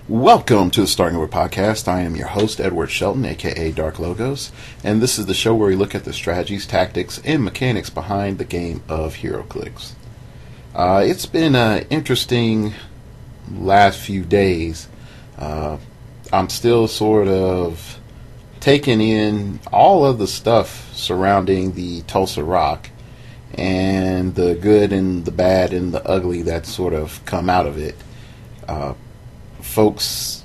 Welcome to the Starting Over podcast. I am your host, Edward Shelton, aka Dark Logos, and this is the show where we look at the strategies, tactics, and mechanics behind the game of heroclix. It's been an interesting last few days. I'm still sort of taking in all of the stuff surrounding the Tulsa Rock and the good and the bad and the ugly that sort of come out of it. Folks,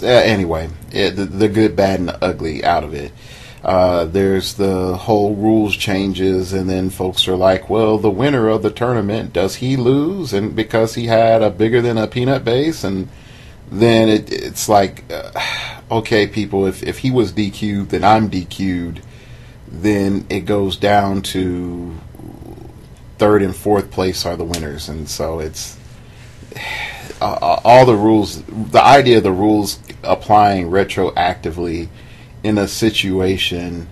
anyway, the good, bad, and the ugly out of it. There's the whole rules changes, and then folks are like, well, the winner of the tournament, does he lose? And because he had a bigger than a peanut base, and then it's like, okay, people, if he was DQ'd, then I'm DQ'd. Then it goes down to third and fourth place are the winners, and so it's all the rules. The idea of the rules applying retroactively in a situation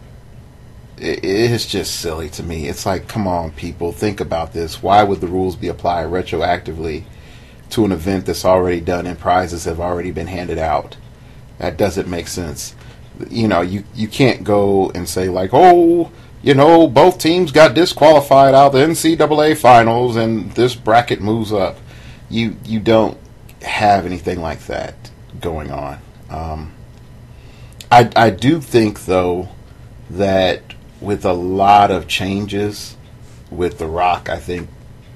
is just silly to me. It's like, come on, people, think about this. Why would the rules be applied retroactively to an event that's already done and prizes have already been handed out? That doesn't make sense. You know, you can't go and say like, oh, you know, both teams got disqualified out of the NCAA finals and this bracket moves up. You don't have anything like that going on. I do think, though, that with a lot of changes with The Rock, I think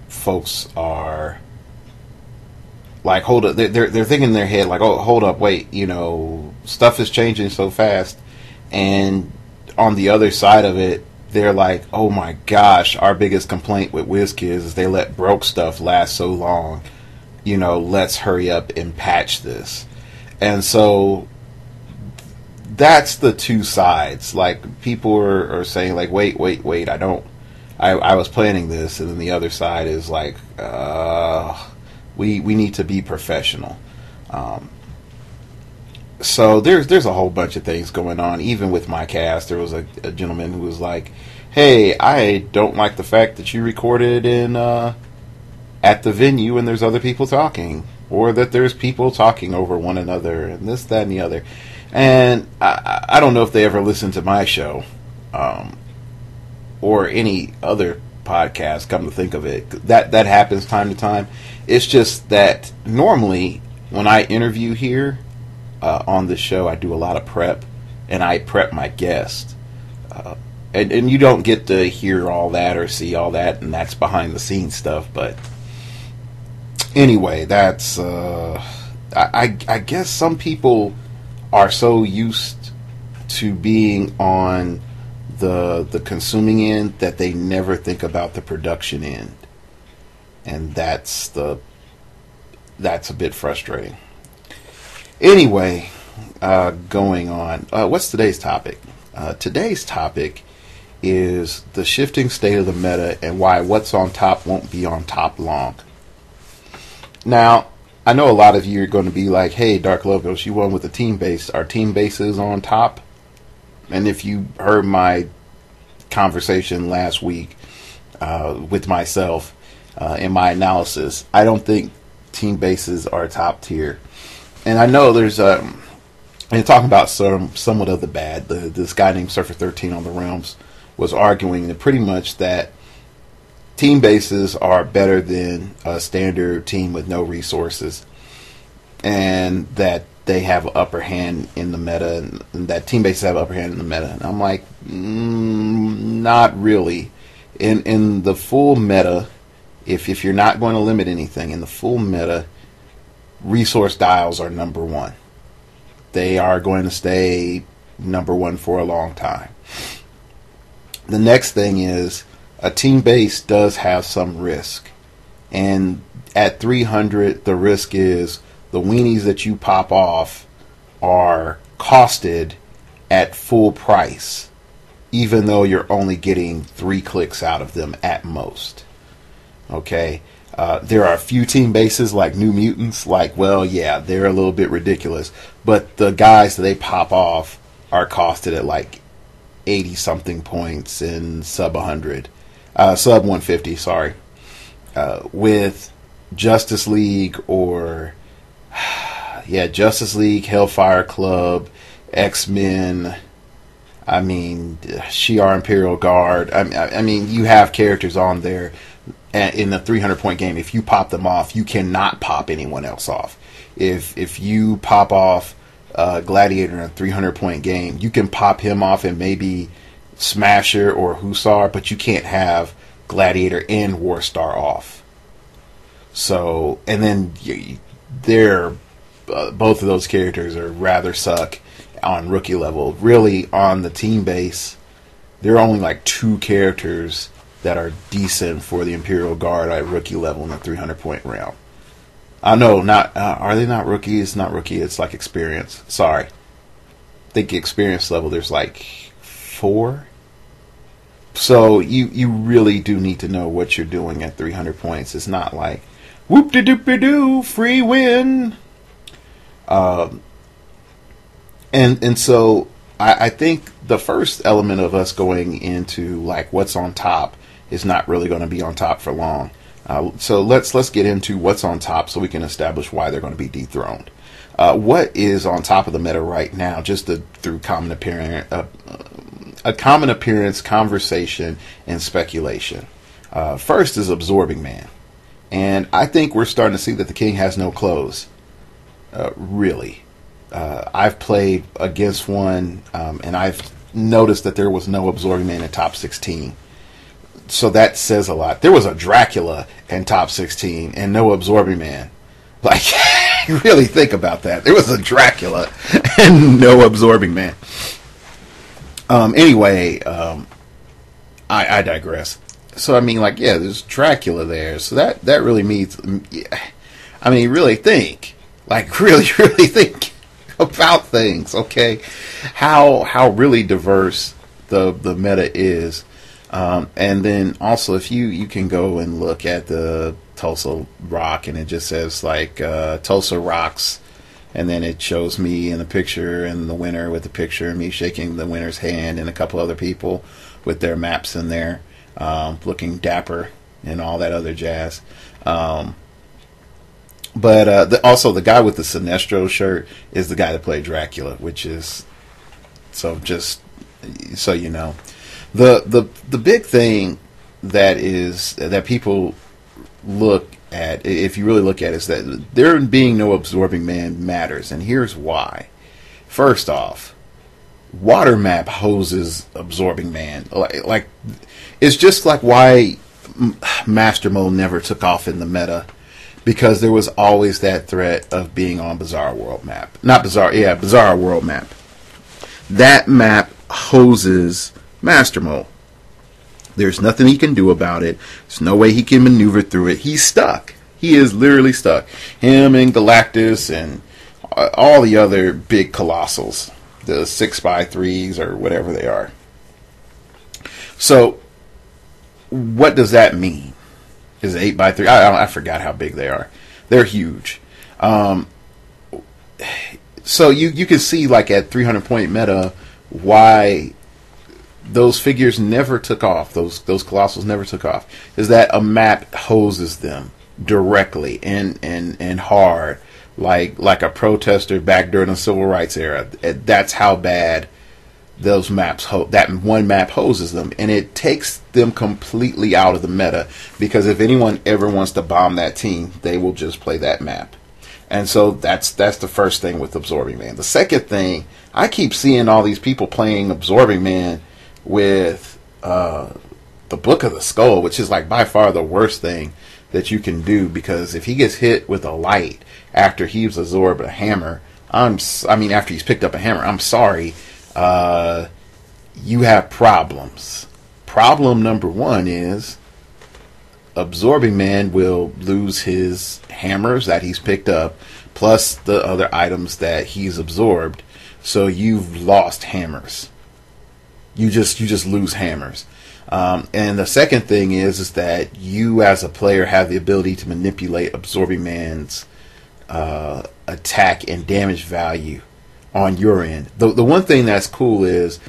folks are like, hold up, they're thinking in their head like, oh, hold up, wait, you know, stuff is changing so fast, and on the other side of it, they're like, oh my gosh, our biggest complaint with WizKids is they let broke stuff last so long. You know, let's hurry up and patch this. And so that's the two sides. Like, people are saying like, wait, I was planning this, and then the other side is like, we need to be professional. So there's a whole bunch of things going on. Even with my cast, there was a gentleman who was like, hey, I don't like the fact that you recorded in at the venue and there's other people talking, or that there's people talking over one another, and this, that, and the other. And I don't know if they ever listened to my show or any other podcast, come to think of it. That happens time to time. It's just that normally when I interview here on this show, I do a lot of prep, and I prep my guest. And you don't get to hear all that or see all that, and that's behind the scenes stuff. But anyway, that's I guess some people are so used to being on the consuming end that they never think about the production end, and that's a bit frustrating. Anyway, going on. What's today's topic? Today's topic is the shifting state of the meta and why what's on top won't be on top long. Now, I know a lot of you are going to be like, hey, Dark Logos, you won with the team base. Are team bases on top? And if you heard my conversation last week with myself in my analysis, I don't think team bases are top tier. And I know there's and talking about somewhat of the bad, this guy named Surfer 13 on the Realms was arguing that pretty much that team bases are better than a standard team with no resources, and that they have an upper hand in the meta, and that team bases have an upper hand in the meta. And I'm like, not really. In the full meta, if you're not going to limit anything, in the full meta, resource dials are number one. They are going to stay number one for a long time. The next thing is a team base does have some risk. And at 300, the risk is the weenies that you pop off are costed at full price, even though you're only getting 3 clicks out of them at most. Okay? There are a few team bases like New Mutants, like, well, yeah, they're a little bit ridiculous. But the guys that they pop off are costed at like 80-something points in sub 100. Sub 150, sorry. With Justice League or yeah, Justice League, Hellfire Club, X-Men. I mean, Shi'ar Imperial Guard. I mean, you have characters on there in the 300-point game. If you pop them off, you cannot pop anyone else off. If you pop off Gladiator in a 300-point game, you can pop him off and maybe Smasher or Hussar, but you can't have Gladiator and Warstar off. So, and then they're both of those characters are rather suck on rookie level. Really, on the team base, there are only like 2 characters that are decent for the Imperial Guard at rookie level in the 300-point round. No, not are they not rookies? Not rookie. It's like experience. Sorry, I think experience level there's like 4. So you really do need to know what you're doing at 300 points. It's not like whoop de doop de doo free win. And so I think the first element of us going into like what's on top is not really going to be on top for long. So let's get into what's on top so we can establish why they're going to be dethroned. What is on top of the meta right now, just through common appearance, a common appearance, conversation, and speculation. First is Absorbing Man. And I think we're starting to see that the king has no clothes. Really. I've played against one, and I've noticed that there was no Absorbing Man in top 16. So that says a lot. There was a Dracula in top 16 and no Absorbing Man. Like, really think about that. There was a Dracula and no Absorbing Man. Anyway, I digress. So, I mean, like, yeah, there's Dracula there. So that really means, I mean, really think. Like, really think about things, okay? How really diverse the meta is. And then also, if you can go and look at the Tulsa Rock, and it just says like Tulsa Rocks, and then it shows me in the picture and the winner with the picture, and me shaking the winner's hand, and a couple other people with their maps in there, looking dapper and all that other jazz. But also the guy with the Sinestro shirt is the guy that played Dracula, which is just so you know. The big thing that people look at, if you really look at it, is that there being no Absorbing Man matters, and here's why. First off, water map hoses Absorbing Man. Like it's just like why Master Mode never took off in the meta, because there was always that threat of being on Bizarre World map. Bizarre World map. That map hoses Master Mode. There's nothing he can do about it. There's no way he can maneuver through it. He's stuck. He is literally stuck. Him and Galactus and all the other big colossals, the 6x3s or whatever they are. So, what does that mean? Is it 8x3? I forgot how big they are. They're huge. So you can see, like, at 300-point meta, why those figures never took off. Those colossals never took off. Is that a map hoses them directly and hard, like a protester back during the civil rights era. That's how bad those maps that one map hoses them, and it takes them completely out of the meta, because if anyone ever wants to bomb that team, they will just play that map. And so that's the first thing with Absorbing Man. The second thing, I keep seeing all these people playing Absorbing Man with the Book of the Skull, which is like by far the worst thing that you can do, because if he gets hit with a light after he's absorbed a hammer, after he's picked up a hammer, I'm sorry, you have problems. Problem number one is Absorbing Man will lose his hammers that he's picked up, plus the other items that he's absorbed. So you've lost hammers. You just lose hammers. And the second thing is that you as a player have the ability to manipulate Absorbing Man's attack and damage value on your end. The one thing that's cool is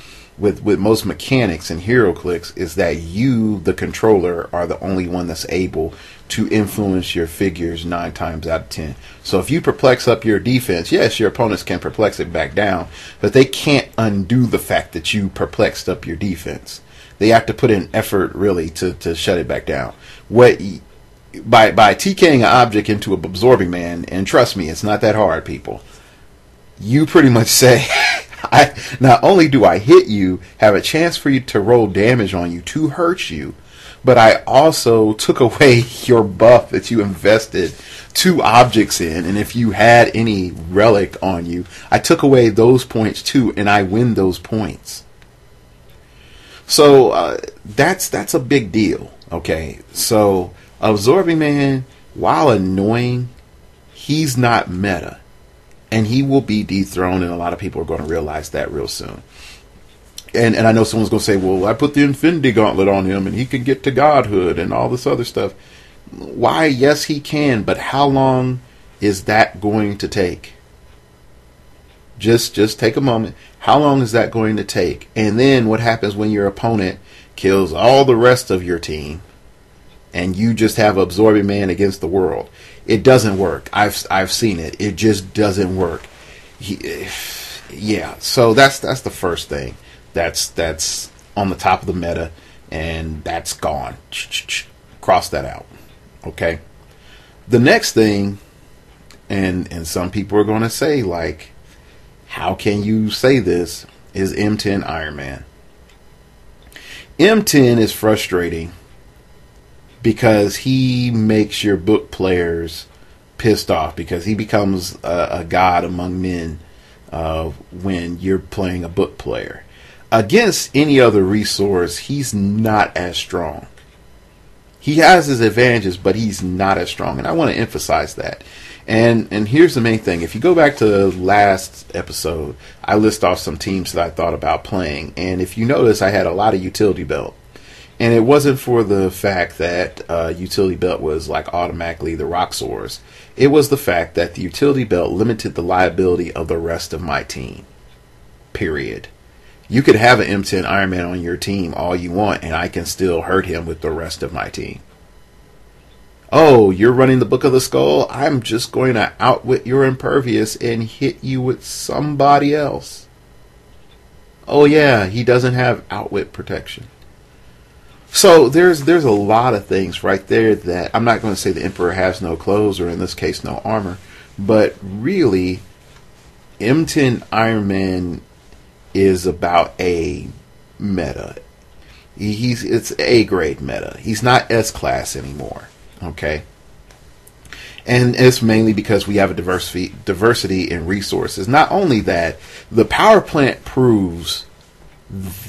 with most mechanics and heroclix is that you, the controller, are the only one that's able to influence your figures 9 times out of 10. So if you perplex up your defense, yes, your opponents can perplex it back down, but they can't undo the fact that you perplexed up your defense. They have to put in effort really to shut it back down. By TKing an object into an absorbing man, and trust me, it's not that hard, people. You pretty much say, not only do I hit you, have a chance for you to roll damage on you to hurt you, but I also took away your buff that you invested 2 objects in, and if you had any relic on you, I took away those points too, and I win those points. So that's a big deal. Okay, so Absorbing Man, while annoying, he's not meta. And he will be dethroned, and a lot of people are going to realize that real soon. And I know someone's going to say, well, I put the Infinity Gauntlet on him, and he can get to godhood and all this other stuff. Why, yes, he can, but how long is that going to take? Just take a moment. How long is that going to take? And then what happens when your opponent kills all the rest of your team, and you just have Absorbing Man against the world? It doesn't work. I've seen it. It just doesn't work. Yeah. So that's the first thing. That's on the top of the meta, and that's gone. Cross that out. Okay. The next thing, and some people are going to say, like, how can you say this? Is M10 Iron Man. M10 is frustrating because he makes your book players pissed off, because he becomes a god among men when you're playing a book player. Against any other resource, he's not as strong. He has his advantages, but he's not as strong, and I want to emphasize that. And here's the main thing. If you go back to the last episode, I list off some teams that I thought about playing, and if you notice, I had a lot of utility belt. And it wasn't for the fact that utility belt was like automatically the Roxors. It was the fact that the utility belt limited the liability of the rest of my team. Period. You could have an M10 Iron Man on your team all you want, and I can still hurt him with the rest of my team. Oh, you're running the Book of the Skull? I'm just going to outwit your Impervious and hit you with somebody else. Oh yeah, he doesn't have outwit protection. So there's a lot of things right there that I'm not going to say the Emperor has no clothes, or in this case no armor, but really M10 Iron Man is about a meta. It's A grade meta. He's not S class anymore. Okay. And it's mainly because we have a diversity in resources. Not only that, the power plant proves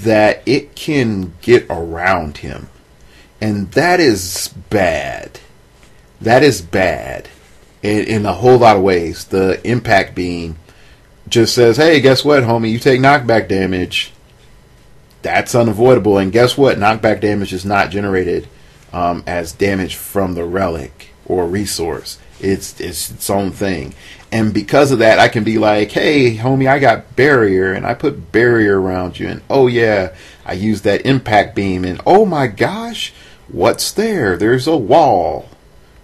that it can get around him, and that is bad. That is bad in a whole lot of ways. The impact beam just says, hey, guess what, homie, you take knockback damage. That's unavoidable, and guess what, knockback damage is not generated as damage from the relic or resource. It's its own thing. And because of that, I can be like, hey, homie, I got barrier, and I put barrier around you, and oh yeah, I use that impact beam, and oh my gosh, what's there? There's a wall.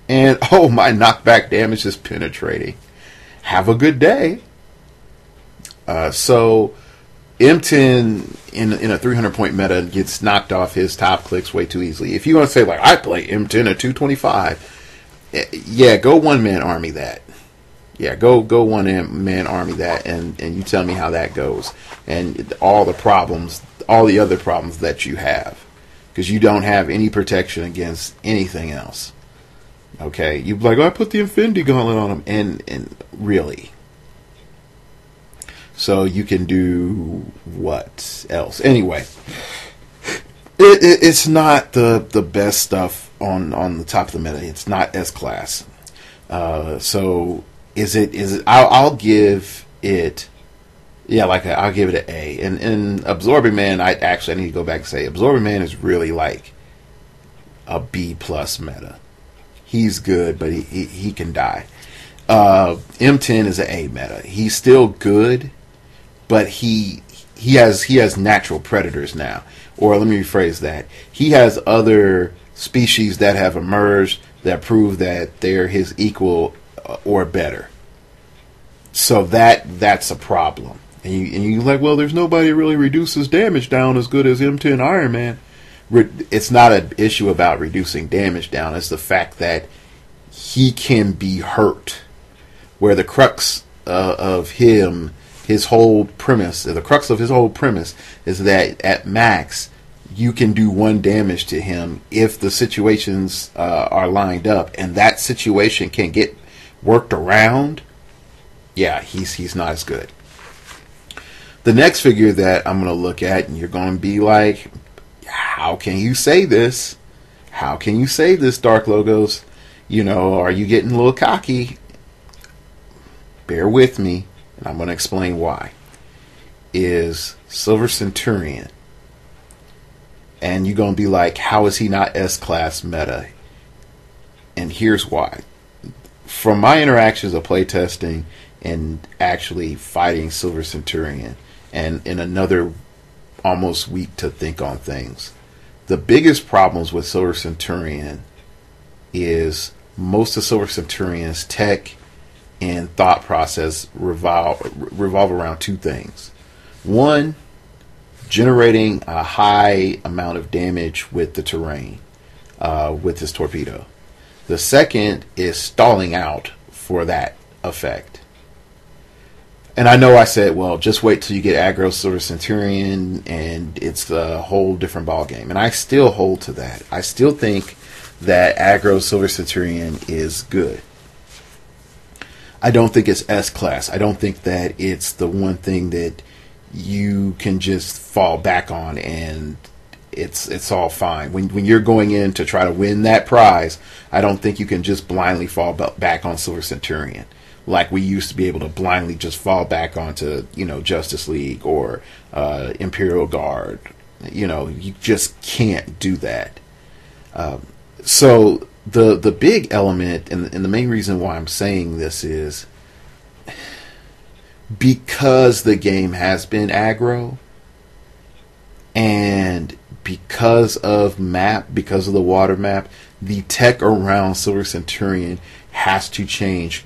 And oh, my knockback damage is penetrating. Have a good day. So M10 in a 300 point meta gets knocked off his top clicks way too easily. If you want to say, like, I play M10 at 225, yeah, go one man army that. Yeah, go one man army that, and you tell me how that goes, and all the other problems that you have, because you don't have any protection against anything else. Okay, you'd be like, oh, I put the Infinity Gauntlet on him, and really. So you can do what else? Anyway, it's not the best stuff on the top of the meta. It's not S class. So is it? I'll give it. Yeah, I'll give it an A. And Absorbing Man, I need to go back and say Absorbing Man is really like a B plus meta. He's good, but he can die. M10 is an A meta. He's still good, but he he has natural predators now. Or let me rephrase that. He has other species that have emerged that prove that they're his equal or better. So that's a problem. And you're like, well, there's nobody really reduces damage down as good as M10 Iron Man. It's not an issue about reducing damage down. It's the fact that he can be hurt. Where the crux of him, his whole premise, the crux of his whole premise is that at max, you can do 1 damage to him if the situations are lined up, and that situation can get worked around. Yeah, he's not as good. The next figure that I'm going to look at, and you're going to be like, how can you say this? How can you say this, Dark Logos? You know, are you getting a little cocky? Bear with me, and I'm going to explain why. Is Silver Centurion. And you're going to be like, how is he not S-Class meta? And here's why. From my interactions of playtesting and actually fighting Silver Centurion, and in another almost week to think on things, the biggest problems with Silver Centurion is most of Silver Centurion's tech and thought process revolve around 2 things. One, generating a high amount of damage with the terrain, with his torpedo. The second is stalling out for that effect. And I know I said, well, just wait till you get aggro Silver Centurion and it's a whole different ball game. And I still hold to that. I still think that aggro Silver Centurion is good. I don't think it's S-Class. I don't think that it's the one thing that you can just fall back on and it's all fine. When you're going in to try to win that prize, I don't think you can just blindly fall back on Silver Centurion like we used to be able to blindly just fall back onto, Justice League or Imperial Guard. You just can't do that. So the big element and the main reason why I'm saying this is because the game has been aggro and because of the water map, the tech around Silver Centurion has to change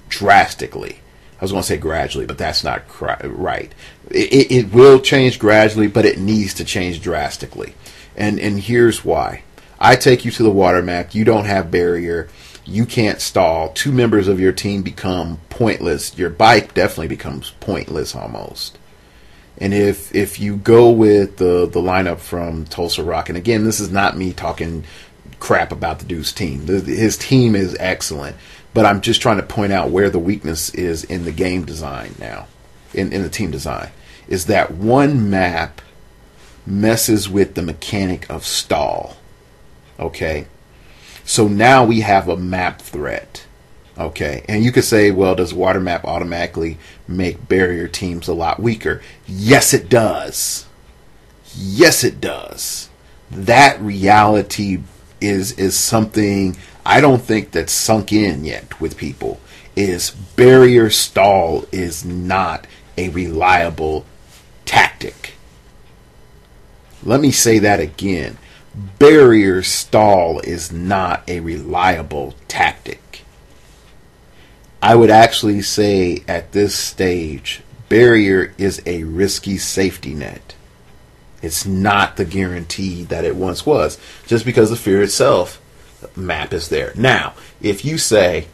drastically. I was going to say gradually, but that's not right. It will change gradually, but it needs to change drastically. And here's why. I take you to the water map. You don't have barrier. You can't stall. 2 members of your team become pointless. Your bike definitely becomes pointless almost. And if you go with the lineup from Tulsa Rock, and again, this is not me talking crap about the dude's team. His team is excellent. But I'm just trying to point out where the weakness is in the game design now, in the team design, is that one map messes with the mechanic of stall. Okay? So now we have a map threat. Okay? And you could say, well, does water map automatically make barrier teams a lot weaker? Yes, it does. Yes, it does. That reality is something I don't think that's sunk in yet with people. Is barrier stall is not a reliable tactic. Let me say that again. Barrier stall is not a reliable tactic. I would actually say at this stage, barrier is a risky safety net. It's not the guarantee that it once was, just because the fear itself map is there. Now, if you say,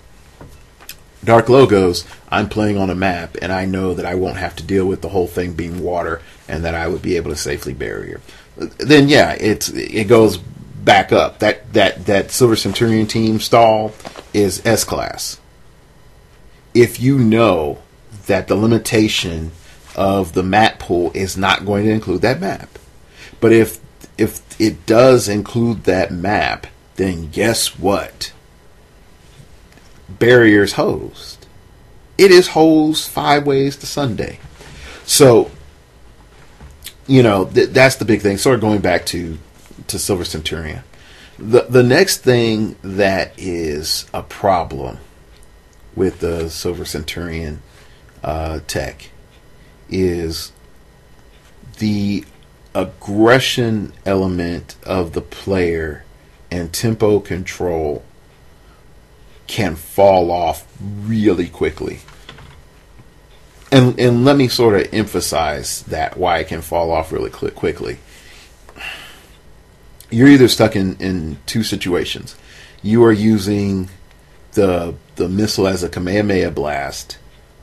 Dark Logos, I'm playing on a map and I know that I won't have to deal with the whole thing being water and that I would be able to safely barrier, then yeah, it goes back up. That Silver Centurion team stall is S-Class. If you know that the limitation of the map pool is not going to include that map. But if it does include that map, then guess what? Barrier's hosed. It is hosed 5 ways to Sunday. So, that's the big thing. Sort of going back to Silver Centurion. The next thing that is a problem with the Silver Centurion tech is the aggression element of the player and tempo control can fall off really quickly. And let me sort of emphasize that, why it can fall off really quickly. You're either stuck in two situations. You are using the missile as a Kamehameha blast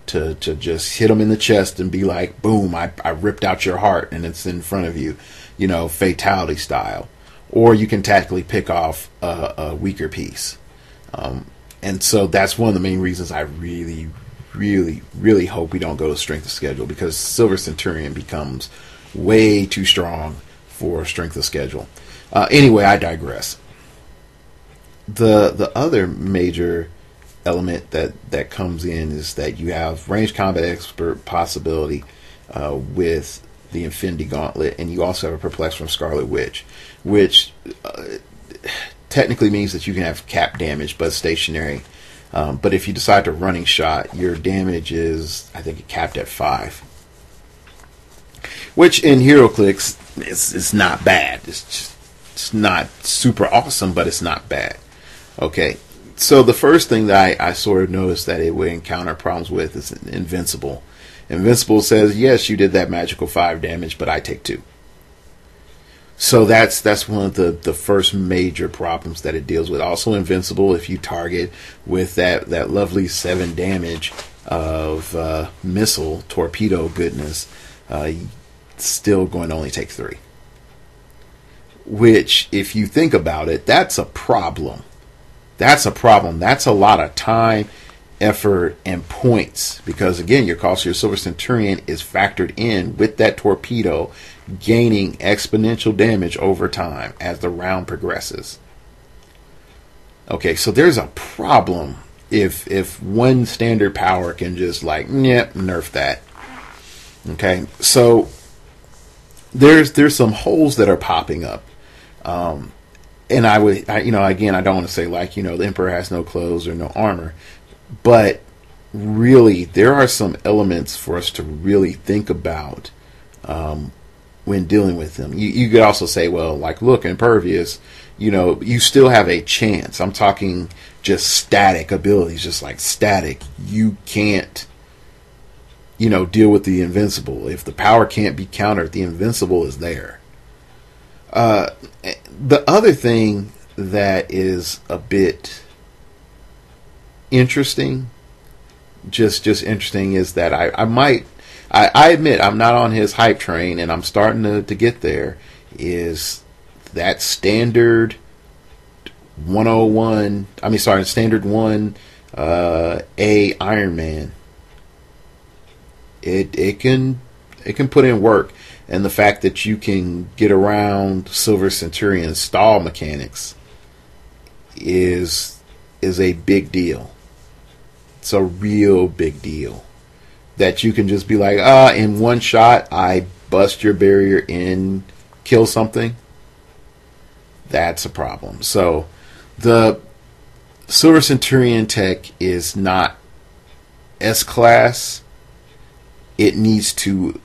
to just hit them in the chest and be like, boom, I ripped out your heart and it's in front of you, fatality style. Or you can tactically pick off a weaker piece. And so that's one of the main reasons I really, really, really hope we don't go to strength of schedule, because Silver Centurion becomes way too strong for strength of schedule. Anyway, I digress. The other major element that comes in is that you have range combat expert possibility with the Infinity Gauntlet, and you also have a Perplex from Scarlet Witch, which technically means that you can have cap damage, but stationary. But if you decide to running shot, your damage is, I think, capped at 5. Which in heroclix is not bad. It's not super awesome, but it's not bad. Okay, so the first thing that I sort of noticed that it would encounter problems with is Invincible. Invincible says, yes, you did that magical 5 damage, but I take 2. So that's one of the first major problems that it deals with. Also Invincible, if you target with that lovely 7 damage of missile torpedo goodness, still going to only take 3. Which, if you think about it, that's a problem. That's a problem. That's a lot of time, effort, and points. Because again, your cost of your Silver Centurion is factored in with that torpedo gaining exponential damage over time as the round progresses. Okay, so there's a problem if one standard power can just like, yep, nerf that. Okay, so there's some holes that are popping up. And again, I don't want to say like, the Emperor has no clothes or no armor, but really there are some elements for us to really think about when dealing with them. You could also say, well, like, look, Impervious, you still have a chance. I'm talking just static abilities, just like static. You can't, deal with the Invincible. If the power can't be countered, the Invincible is there. The other thing that is a bit interesting, just interesting, is that I admit I'm not on his hype train, and I'm starting to get there, is that standard 101, standard 1 A Iron Man. It can put in work. And the fact that you can get around Silver Centurion stall mechanics is a big deal. It's a real big deal. That you can just be like, in one shot, I bust your barrier and kill something. That's a problem. So the Silver Centurion tech is not S-class. It needs to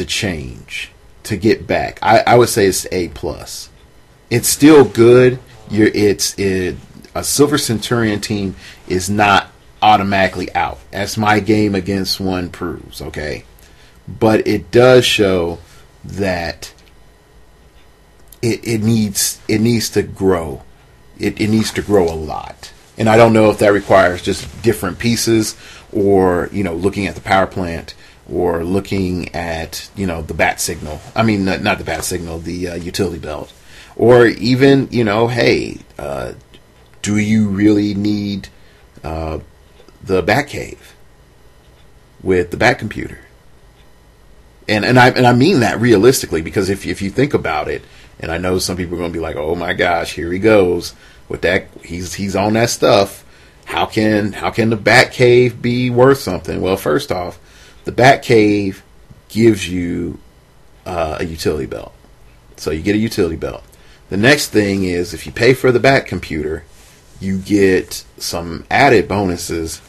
change to get back. I would say it's A+. It's still good. A Silver Centurion team is not automatically out, as my game against one proves. Okay, but it does show that it needs to grow. It needs to grow a lot. And I don't know if that requires just different pieces, or looking at the power plant, or looking at, the bat signal. I mean, not the bat signal, the utility belt. Or even, hey, do you really need the bat cave with the bat computer? And I mean that realistically, because if you think about it, and I know some people are going to be like, oh my gosh, here he goes with that. He's on that stuff. How can the bat cave be worth something? Well, first off, the Batcave gives you a utility belt. So you get a utility belt. The next thing is, if you pay for the Bat computer, you get some added bonuses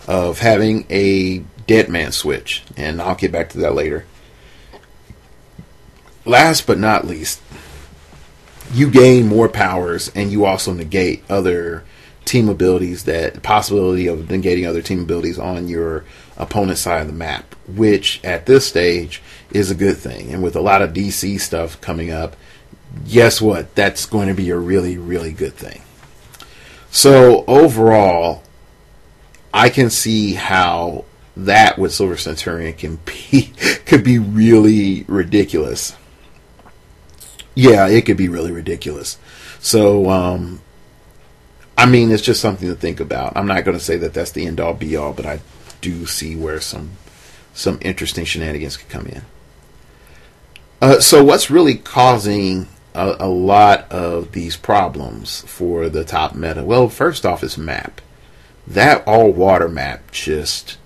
of having a dead man switch, and I'll get back to that later. Last but not least, you gain more powers, and you also negate other team abilities, that possibility of negating other team abilities on your opponent's side of the map, which at this stage is a good thing. And with a lot of DC stuff coming up, guess what? That's going to be a really, really good thing. So overall, I can see how that with Silver Centurion could be really ridiculous. Yeah, it could be really ridiculous. So, I mean, it's just something to think about. I'm not going to say that that's the end-all, be-all, but I do see where some interesting shenanigans could come in. So what's really causing a lot of these problems for the top meta? Well, first off is map. That all-water map just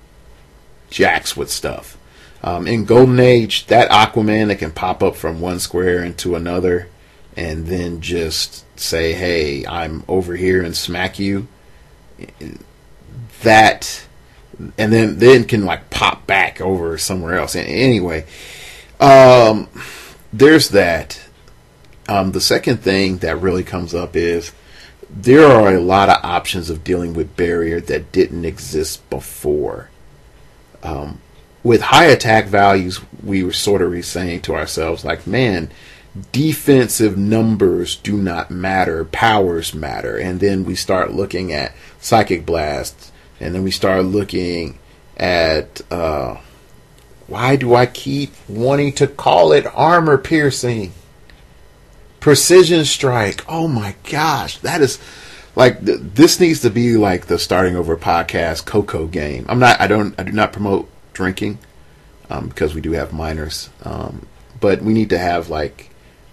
jacks with stuff. In Golden Age, that Aquaman that can pop up from one square into another and then just say, hey, I'm over here and smack you. That, and then can like pop back over somewhere else. Anyway, there's that. The second thing that really comes up is there are a lot of options of dealing with barrier that didn't exist before. With high attack values, we were sort of saying to ourselves, like, man, defensive numbers do not matter, powers matter. And then we start looking at Psychic Blast, and then we start looking at, why do I keep wanting to call it armor piercing? Precision Strike. Oh my gosh, that is like, this needs to be like the Starting Over podcast Coco game. I do not promote drinking, because we do have minors, but we need to have like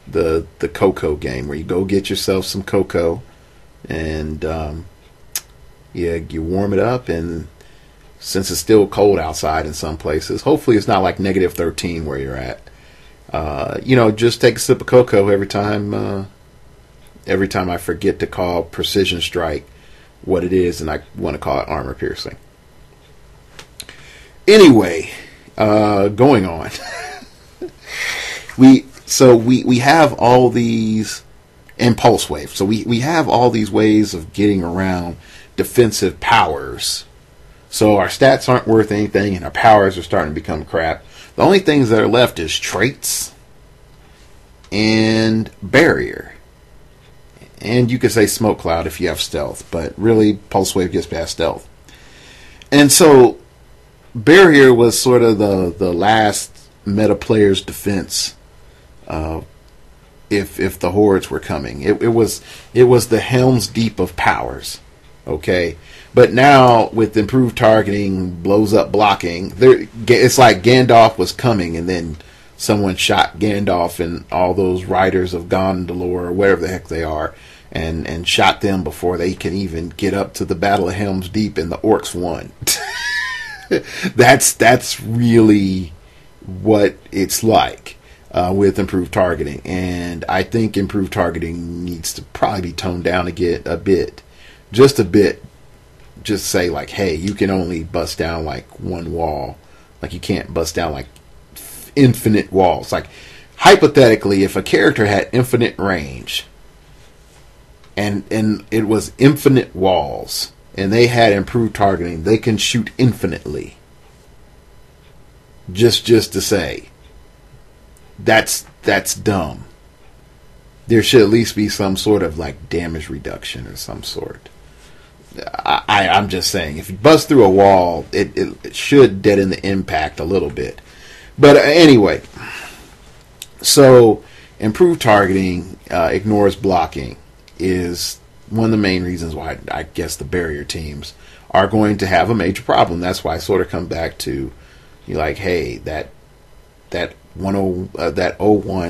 the cocoa game where you go get yourself some cocoa, and you warm it up, and since it's still cold outside in some places, hopefully it's not like -13 where you're at, just take a sip of cocoa every time I forget to call Precision Strike what it is, and I want to call it armor piercing. Anyway, going on. we have all these impulse waves. So we have all these ways of getting around defensive powers. So our stats aren't worth anything, and our powers are starting to become crap. The only things that are left is traits and barrier. And you could say smoke cloud if you have stealth, but really pulse wave gets past stealth. And so barrier was sort of the last meta player's defense, if the hordes were coming. It was the Helm's Deep of powers. Okay, but now with improved targeting, blows up blocking, it's like Gandalf was coming, and then someone shot Gandalf and all those riders of Gondor or whatever the heck they are, and shot them before they can even get up to the Battle of Helm's Deep, and the orcs won. That's really what it's like with improved targeting, and I think improved targeting needs to probably be toned down a bit, just a bit. Just say like, hey, you can only bust down like one wall, like you can't bust down like infinite walls. Like hypothetically, if a character had infinite range and it was infinite walls, and they had improved targeting, they can shoot infinitely. Just to say, that's dumb. There should at least be some sort of like damage reduction or some sort. I'm just saying, if you bust through a wall, it should deaden the impact a little bit. But anyway, so improved targeting ignores blocking is one of the main reasons why I guess the barrier teams are going to have a major problem. That's why I sort of come back to, you're like, hey, that 01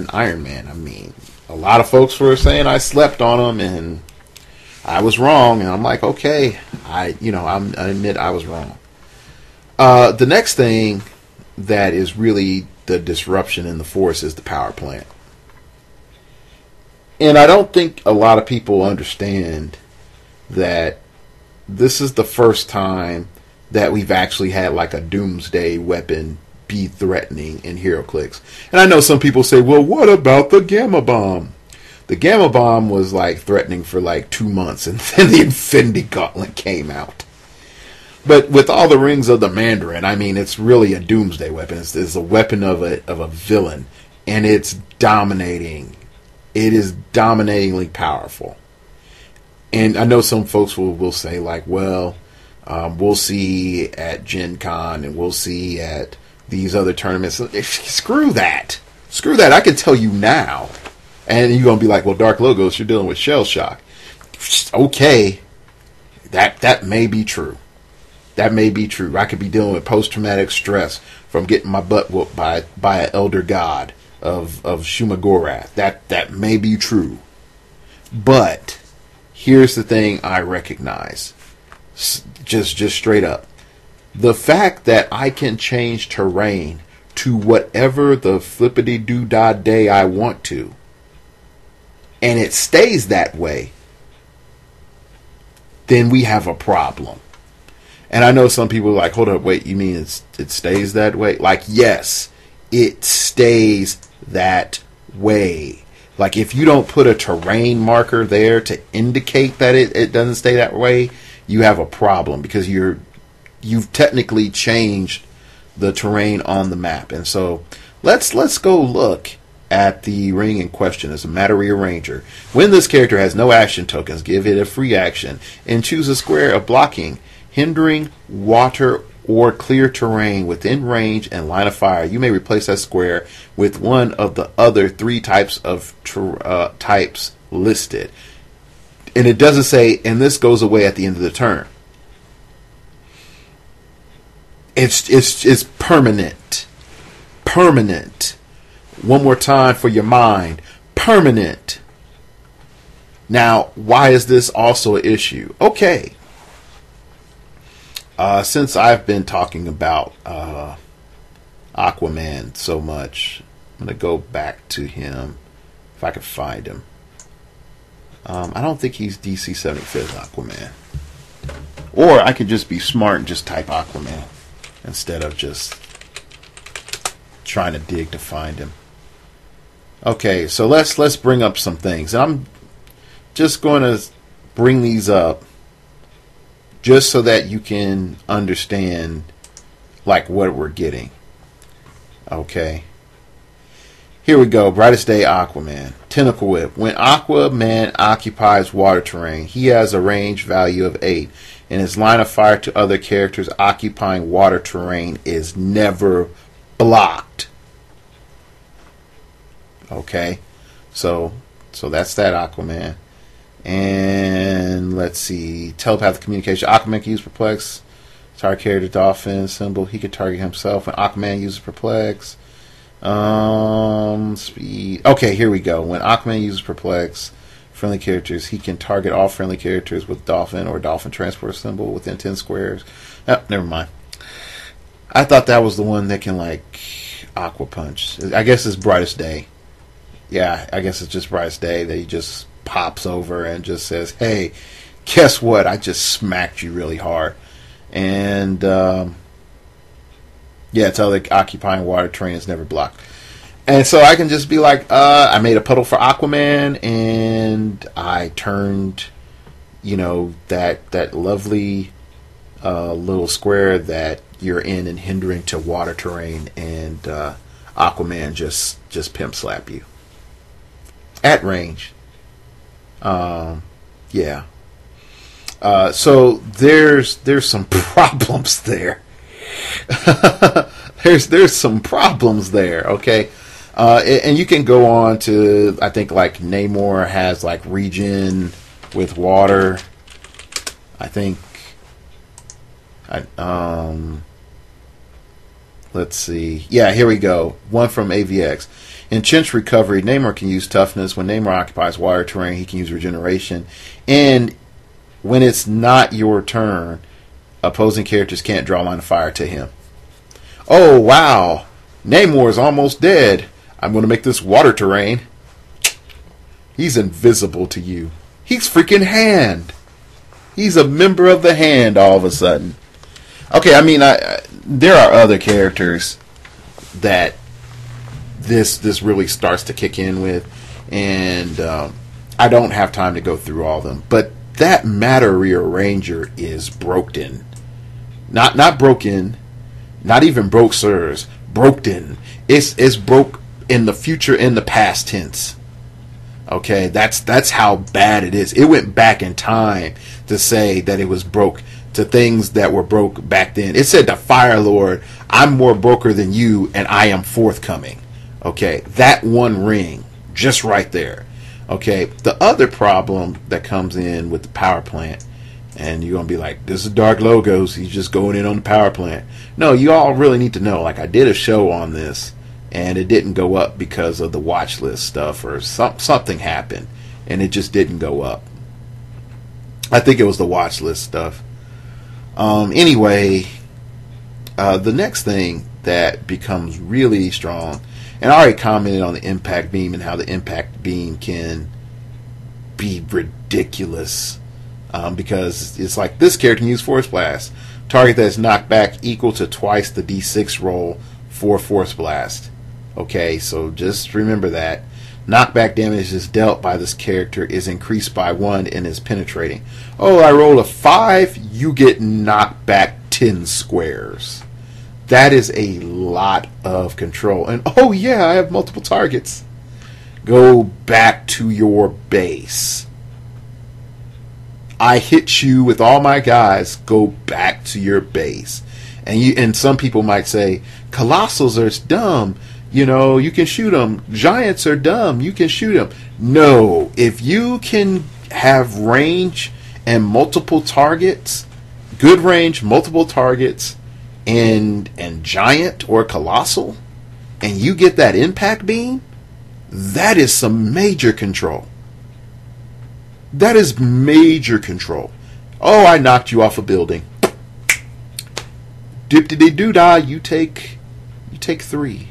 Iron Man. I mean, a lot of folks were saying I slept on him, and I was wrong. And I'm like, okay, I admit I was wrong. The next thing that is really the disruption in the force is the power plant. And I don't think a lot of people understand that this is the first time that we've actually had like a doomsday weapon be threatening in heroclix. And I know some people say, well, what about the gamma bomb? The gamma bomb was like threatening for like 2 months, and then the Infinity Gauntlet came out. But with all the rings of the Mandarin, I mean, it's really a doomsday weapon. It's a weapon of a villain, and it's dominating. It is dominatingly powerful. And I know some folks will say, like, well, we'll see at Gen Con, and we'll see at these other tournaments. Screw that. Screw that. I can tell you now. And you're going to be like, well, Dark Logos, you're dealing with shell shock. Okay. That may be true. That may be true. I could be dealing with post-traumatic stress from getting my butt whooped by an elder god of Shumagorath. That may be true. But here's the thing I recognize. Just straight up. The fact that I can change terrain to whatever the flippity-doo-dah day I want to, and it stays that way, then we have a problem. And I know some people are like, hold up, wait, you mean it stays that way? Like, yes, it stays that way. Like, if you don't put a terrain marker there to indicate that it doesn't stay that way, you have a problem, because you've technically changed the terrain on the map. And so let's go look at the ring in question as a matter rearranger. When this character has no action tokens, give it a free action and choose a square of blocking, hindering, water, or clear terrain within range and line of fire. You may replace that square with one of the other 3 types of types listed. And it doesn't say, and this goes away at the end of the turn. It's permanent. Permanent. One more time for your mind. Permanent. Now, why is this also an issue? Okay. Since I've been talking about Aquaman so much, I'm going to go back to him if I can find him. I don't think he's DC 75th Aquaman. Or I could just be smart and just type Aquaman instead of just trying to dig to find him. Okay, so let's bring up some things. And I'm just going to bring these up just so that you can understand like what we're getting. Okay. Here we go. Brightest Day Aquaman. Tentacle Whip. When Aquaman occupies water terrain, he has a range value of 8. And his line of fire to other characters occupying water terrain is never blocked. Okay. So that's that Aquaman. And let's see. Telepathic communication. Aquaman can use perplex. Target character dolphin symbol. He can target himself when Aquaman uses perplex. Speed. Okay, here we go. When Aquaman uses perplex, friendly characters, he can target all friendly characters with dolphin or dolphin transport symbol within 10 squares. Oh, never mind. I thought that was the one that can like aqua punch. I guess it's Brightest Day. Yeah, I guess it's just Brightest Day that he just pops over and just says, hey, guess what? I just smacked you really hard. And yeah, tell the occupying water terrain is never blocked. And so I can just be like, I made a puddle for Aquaman, and I turned, you know, that lovely little square that you're in and hindering to water terrain, and Aquaman just pimp slap you at range. Yeah. So there's some problems there. there's some problems there. Okay. And you can go on to, I think like Namor has like regen with water. I think, let's see. Yeah, here we go. One from AVX. In Chinch Recovery, Namor can use toughness. When Namor occupies water terrain, he can use regeneration. And when it's not your turn, opposing characters can't draw line of fire to him. Oh, wow. Namor is almost dead. I'm going to make this water terrain. He's invisible to you. He's freaking Hand. He's a member of the Hand all of a sudden. Okay, I mean, there are other characters that this really starts to kick in with, and I don't have time to go through all of them. But that matter rearranger is broken, not broken, not even broke, sirs. Broken. It's broke in the future, in the past tense. Okay, that's how bad it is. It went back in time to say that it was broke to things that were broke back then. It said to Fire Lord, I'm more broker than you, and I am forthcoming. Okay, that one ring, just right there. Okay, the other problem that comes in with the power plant, and you're going to be like, this is Dark Logos, he's just going in on the power plant. No, you all really need to know, like, I did a show on this, and it didn't go up because of the watch list stuff, or something happened, and it just didn't go up. I think it was the watch list stuff. Anyway, the next thing that becomes really strong, and I already commented on the impact beam and how the impact beam can be ridiculous, because it's like this character can use Force Blast. Target that is knocked back equal to twice the D6 roll for Force Blast. Okay, so just remember that. Knockback damage is dealt by this character is increased by 1 and is penetrating. Oh, I roll a 5, you get knocked back 10 squares. That is a lot of control. And oh yeah, I have multiple targets. Go back to your base. I hit you with all my guys. Go back to your base. And some people might say, Colossals are dumb. You know, you can shoot them. Giants are dumb. You can shoot them. No, if you can have range and multiple targets, good range, multiple targets, and giant or colossal, and you get that impact beam, that is some major control. That is major control. Oh, I knocked you off a building. Dip-de-dee-doo-dah, you take 3.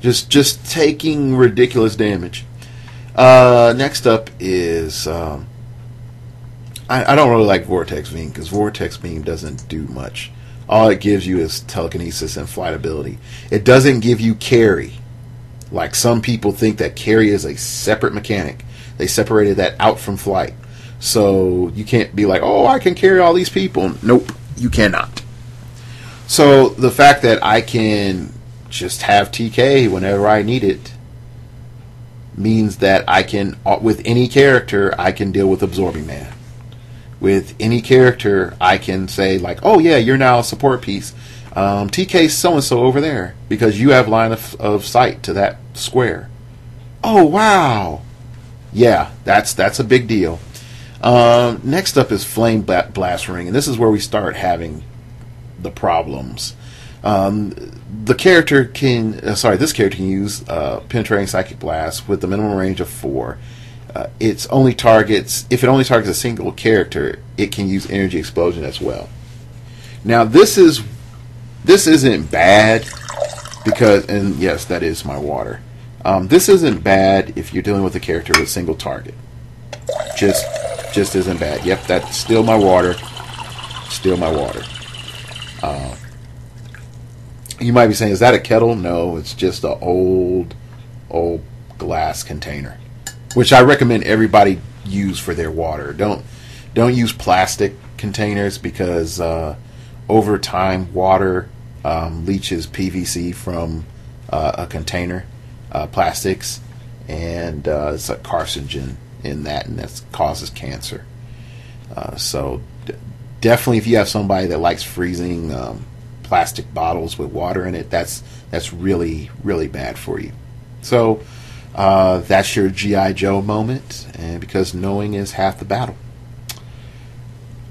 Just taking ridiculous damage. Next up is I don't really like Vortex Beam, because Vortex Beam doesn't do much. All it gives you is telekinesis and flight ability. It doesn't give you carry. Like some people think that carry is a separate mechanic. They separated that out from flight. So you can't be like, oh, I can carry all these people. Nope, you cannot. So the fact that I can just have TK whenever I need it means that I can, with any character, I can deal with Absorbing Man. With any character, I can say, like, oh yeah, you're now a support piece. TK's so-and-so over there, because you have line of sight to that square. Oh, wow. Yeah, that's a big deal. Next up is Flame Blast Ring, and this is where we start having the problems. This character can use Penetrating Psychic Blast with the minimum range of 4. If it only targets a single character, it can use Energy Explosion as well. Now this isn't bad, because, and yes, that is my water. This isn't bad if you're dealing with a character with a single target. Just isn't bad. Yep, that's still my water. Still my water. You might be saying, is that a kettle? No, it's just an old glass container, which I recommend everybody use for their water. Don't use plastic containers, because over time water leaches PVC from a container, plastics, and it's a carcinogen in that, and that causes cancer. So definitely, if you have somebody that likes freezing plastic bottles with water in it, that's really, really bad for you. So that's your G.I. Joe moment, and because knowing is half the battle.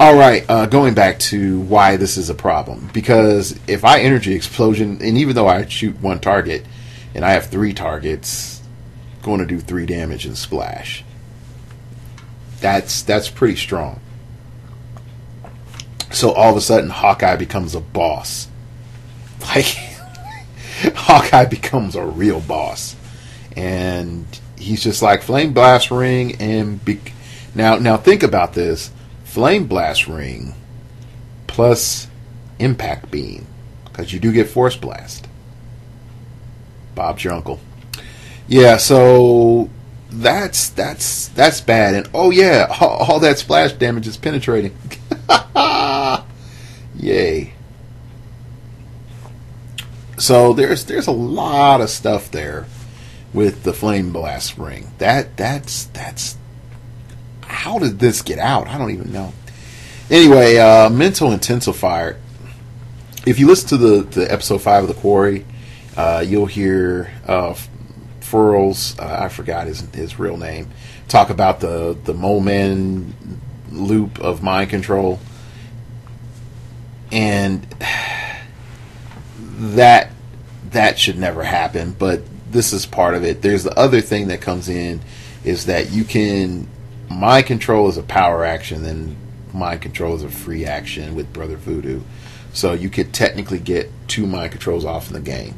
Alright, going back to why this is a problem. Because if I Energy Explosion, and even though I shoot one target, and I have 3 targets, going to do 3 damage and splash. That's pretty strong. So all of a sudden, Hawkeye becomes a boss. Like, Hawkeye becomes a real boss. And he's just like, Flame Blast Ring, and now think about this. Flame Blast Ring plus impact beam, because you do get force blast. Bob's your uncle. Yeah, so that's bad. And oh yeah, all that splash damage is penetrating. Yay. So there's a lot of stuff there with the Flame Blast ring. That's how did this get out? I don't even know. Anyway, Mental Intensifier. If you listen to the episode 5 of The Quarry, you'll hear Furls, I forgot his real name, talk about the Mole Man loop of mind control. And that should never happen, but this is part of it. There's the other thing that comes in, is that you can mind control as a power action, then mind control as a free action with Brother Voodoo. So you could technically get 2 mind controls off in the game.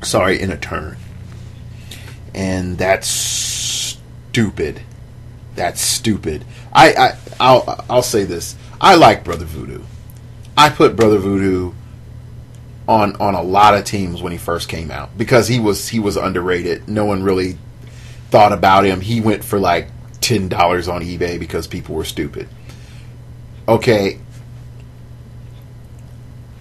Sorry, in a turn. And that's stupid. That's stupid. I'll say this. I like Brother Voodoo. I put Brother Voodoo on a lot of teams when he first came out, because he was underrated. No one really thought about him. He went for like $10 on eBay because people were stupid. Okay,